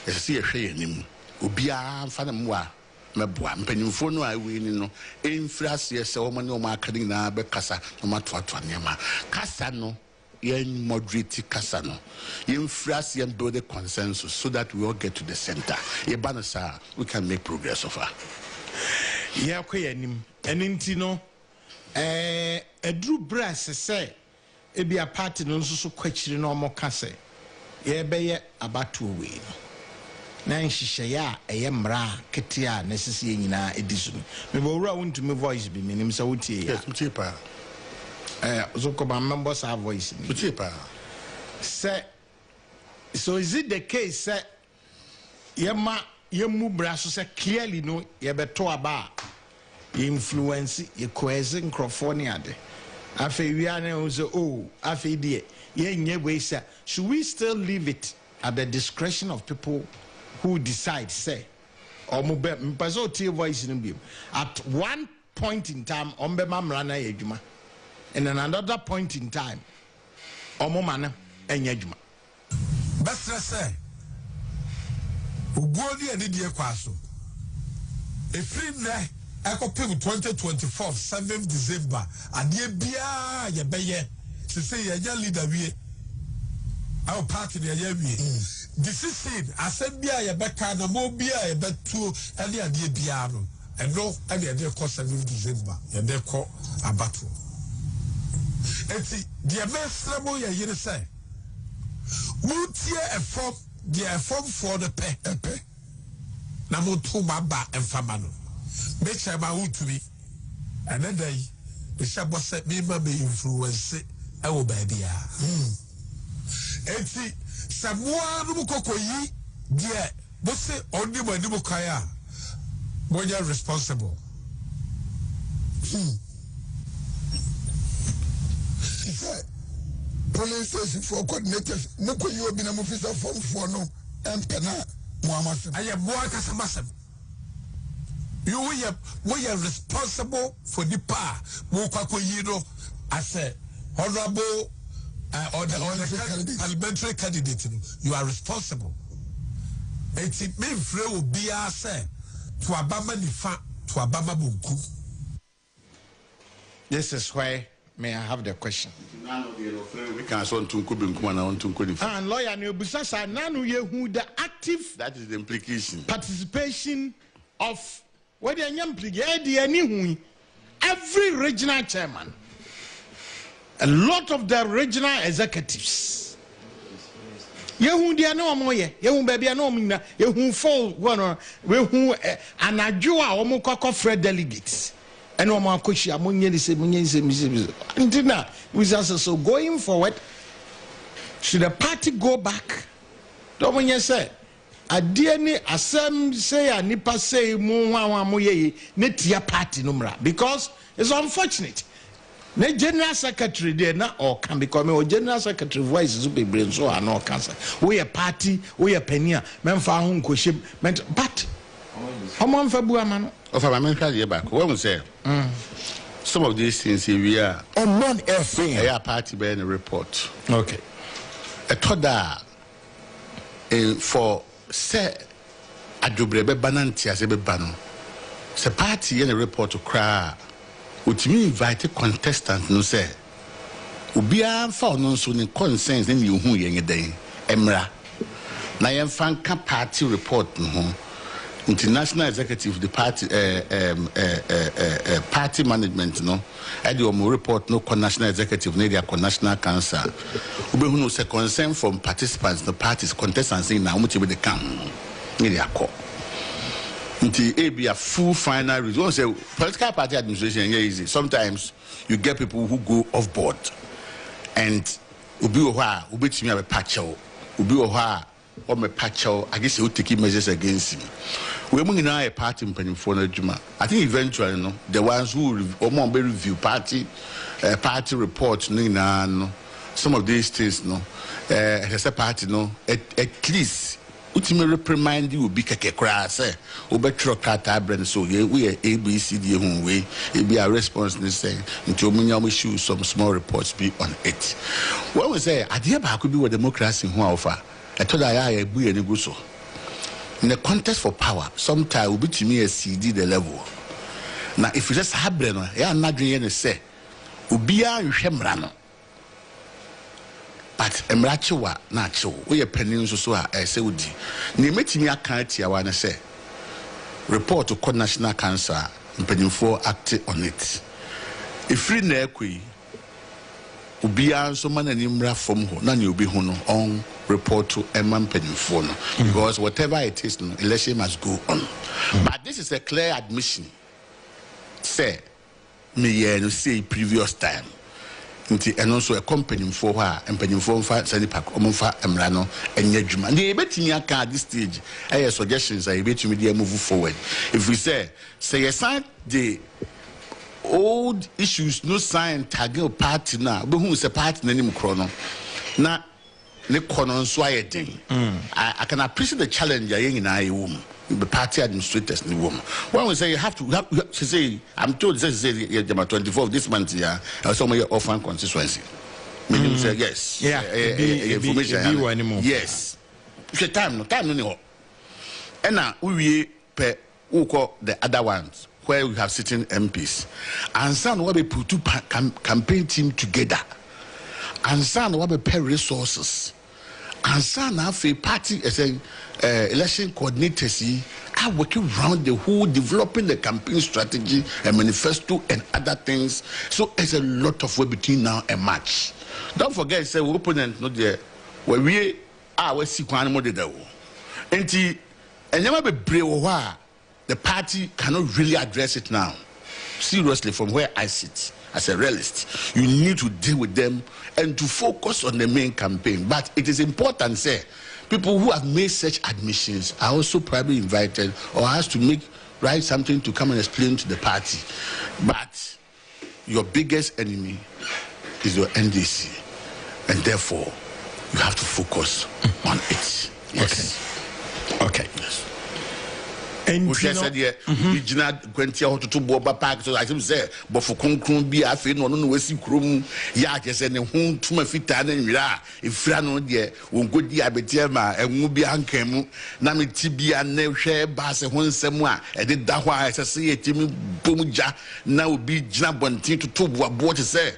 N: e see ye hwe anim. Obi a mfa na mo a meboa mpanyimfo no a we ni no infrasi se omo ne omo akadin na be kasa no ma toa ne ma. Kasa no yen moderate kasano yen fras yen build a consensus so that we all get to the center yebanasa we can make progress of her
B: yeah kwayanim eninti no edru brass say e bia party no nso so kwachiri no mo kase ye beye abatu we no na nhihye ya mra ketia na sisi nyina edisumi me bo wura wontumi voice bi menim sa wotie ya
N: yes wotie pa
B: Zokoba members have voice. Say, so is it the case that yemu brasso say clearly no ye beto aba influence ye coercing California de. Afe we are now say oh afe die ye nye we say should we still leave it at the discretion of people who decide say or mbe mpazo tie voice no bi at one point in time ombe mamra na yedwuma. And in another point in time, Omomana and Yajuma.
I: Best say, Ugodi and Idia Kwaso. A free night, Echo Pig 2024, 7th December, and ye bia, ye beye, to say a leader we our party, the Yavi. This is it. I said, Bia, ye beka, no more beer, a bet two, and the idea piano. And no, and the idea cost 7th December, and they call a battle. And see, the best trouble you say, would tear a form, the form for the pay. Now, to my back and famano. Make sure my wood to me. And then they, the shop was set me, my influence it. I will baby. And see, someone who cook ye, dear, but say only my new kaya. When you're responsible.
M: Police station for coordinators, no, you have been a officer for no, and Pena, Muhammad.
I: I am more Casamasam. You are responsible for the power. Mokako Yido, as a honorable or the parliamentary candidate. You are responsible. It's it may will be a say to Abama Nifa to Abama Bunku.
B: This is why. May I have the question?
N: We can so to
B: and lawyer Nebusasa Nanu Yehu the active
N: that is the implication
B: participation of whether every regional chairman, a lot of the regional executives. Yehu dia no moye, yehu baby no mina, yehu fall one, yehu anajua omo kokofre delegates. And one more question, so going forward, should the party go back? Don't you say? A DNA, a say, a nipa say, netia party numra because it's unfortunate. The general secretary there now or can become a general secretary voice is be brain so are no cancer. We a party, we a penny, men found question, but how long for Buaman?
N: Of a man, back. What was say? Some of these things here we are
B: on non-FM.
N: I are party by a report.
B: Okay.
N: A toda for say a dubrebe bananti as a bano. Se party in a report to cry. Would me invite contestant no say. Ubia found no soon in consens in you who yang a day. Emra. Na yan fan party report no. international executive the party management no e dey report no national executive no dey national council we be who say concern from participants the parties contestants na how much be the come ne dey akọ nti e be a full final result say political party administration is easy. Sometimes you get people who go off board and ubi oha ubetimi abe patcho ubi oha or me patcho I guess you take measures against him. We are now a party in Penifona Juma. I think eventually, no, the ones who review party reports, no, some of these things, no, as a party, no, at least, ultimately reprimand you will be keke crass, obetro kata brand. So we are ABCD home way, it be a response, they say, until we should some small reports be on it. What we say, I dear could be what democracy who offer. I told I be any good so. In the contest for power, sometimes will be to me a CD the level. Now, if you just have brain, yeah, I'm not doing any say. Ubia you shemrano. But emrachiwa nacho. We a peninsula so I say would you. Nimeti me a can't ya wanna say. Report to Court National Council in Penifo acted on it. If free nequi Ubia so man and imra from ho, none you'll be hono on. Report to Eman Penifo because whatever it is, no, election must go on. But this is a clear admission. Say, me no say previous time. And also a company for her and Penifo for Sanipac, Omonfa, Emrano, and Yajuma. The betting at this stage, I suggestions I bet you media move forward. If we say aside the old issues, no sign taggle party now, but who is a party in any chrono. Now, I can appreciate the challenge in our woman, the party administrators in the woman. When we say you have to say, I'm told this is 24th this month here, somewhere orphan constituency. Meaning say yes.
B: Yeah.
N: Information. Yes. It's time no more. And now we pay the other ones where we have sitting MPs. And some will be put two campaign team together. And some will be pay resources. And some have a party as a election coordinators are working around the whole developing the campaign strategy and manifesto and other things. So it's a lot of way between now and March. Don't forget, say we opponent not there where we are we see one more the and never be brave the party cannot really address it now. Seriously, from where I sit as a realist, you need to deal with them and to focus on the main campaign. But it is important, say, people who have made such admissions are also probably invited or asked to write something to come and explain to the party. But your biggest enemy is your NDC, and therefore you have to focus on it. Yes.
B: Okay.
N: Yes.
B: And
N: we said here, we did not go to Boba Park, so I say, but for Concrum be a fin, no, we see Crum, Yakes and home to my feet and Mira, if Frano dear, won't go dear Betema, and will be uncame, Nami Tibia, no share bass and one somewhere, and did that why I say, Timmy Bumuja, now be Jabontin to Tobu, what to say,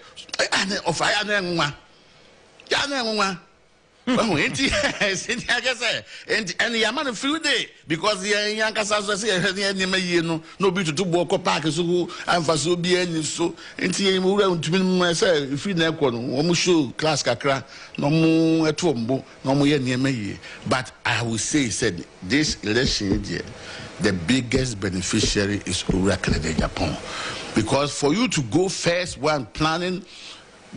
N: of Iron Yana. Well, and the amount of few day because the young Casas no be to walk park so and for so be any so and to myself if you never almost show class cacra no more at home no more near me. But I will say said this election year the biggest beneficiary is Urakale Japan because for you to go first when planning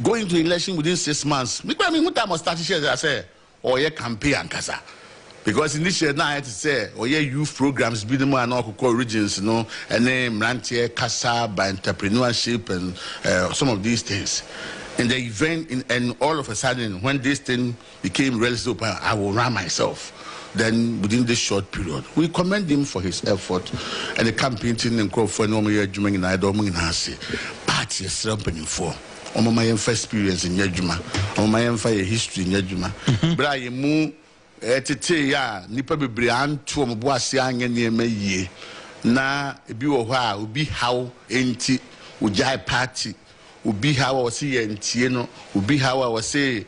N: going to election within 6 months. I mean, what time was starting share? I say, or your campaign and casa. Because in this year now I had to say, or your youth programs, be the more and all regions, you know, and then Rantier, Casa, by entrepreneurship and some of these things. And the event, and all of a sudden, when this thing became relatively open, I will run myself. Then within this short period, we commend him for his effort and the campaign team and crop for normal year, Juming and I don't mean party is slumping for. My first experience in Yajuma, on my history in Yajuma. But I move ya nipa bebre anto mo boase anya niema na ebi wo ho a obi haw enti ojai party Ubi how I was see and Tieno, Ubi how I was say,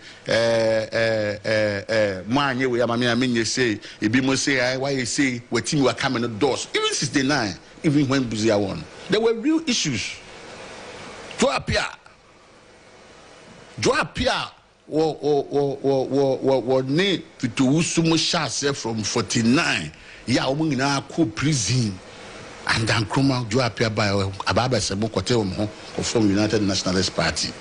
N: man, we I mean, you say, it be more say, why you say, where team were coming the doors, even 69, even when Buzia won. There were real issues. Joa Pia, or ne to Usumo Shase from 49, ya na ko prison. And then Kroma Joa Pia by Ababa Sebo Kote from United Nationalist Party.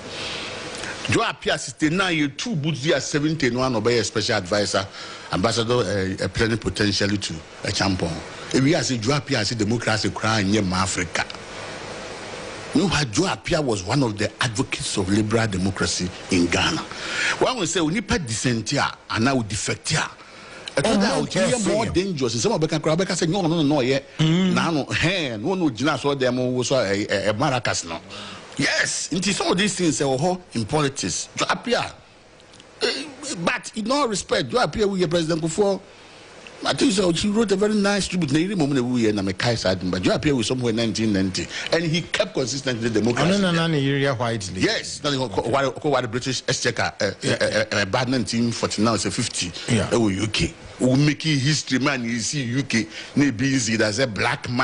N: Joa Pia 69 year 2 Buzia 71 obey a special advisor, ambassador plenipotentiary to a champion. If we say Joa Pia as democracy crying in Africa. You know, Joa Pia was one of the advocates of liberal democracy in Ghana. When we say we need dissentia and now defectia. I thought that was more dangerous. Some of the Rebecca said, no, yet. Now, no, Jina saw them was a maracas now. Yes, into some of these things in politics. Joa Pia. But in all respect, Joa Pia, we were president before. I think so. He wrote a very nice tribute. But Joa Pia was somewhere in 1990, and he kept consistent with the democracy.
B: Whiteley.
N: Yes, what the British Exchequer bad 1949 is a 50. Yeah, UK. We make history, man. You see UK, maybe as a black man.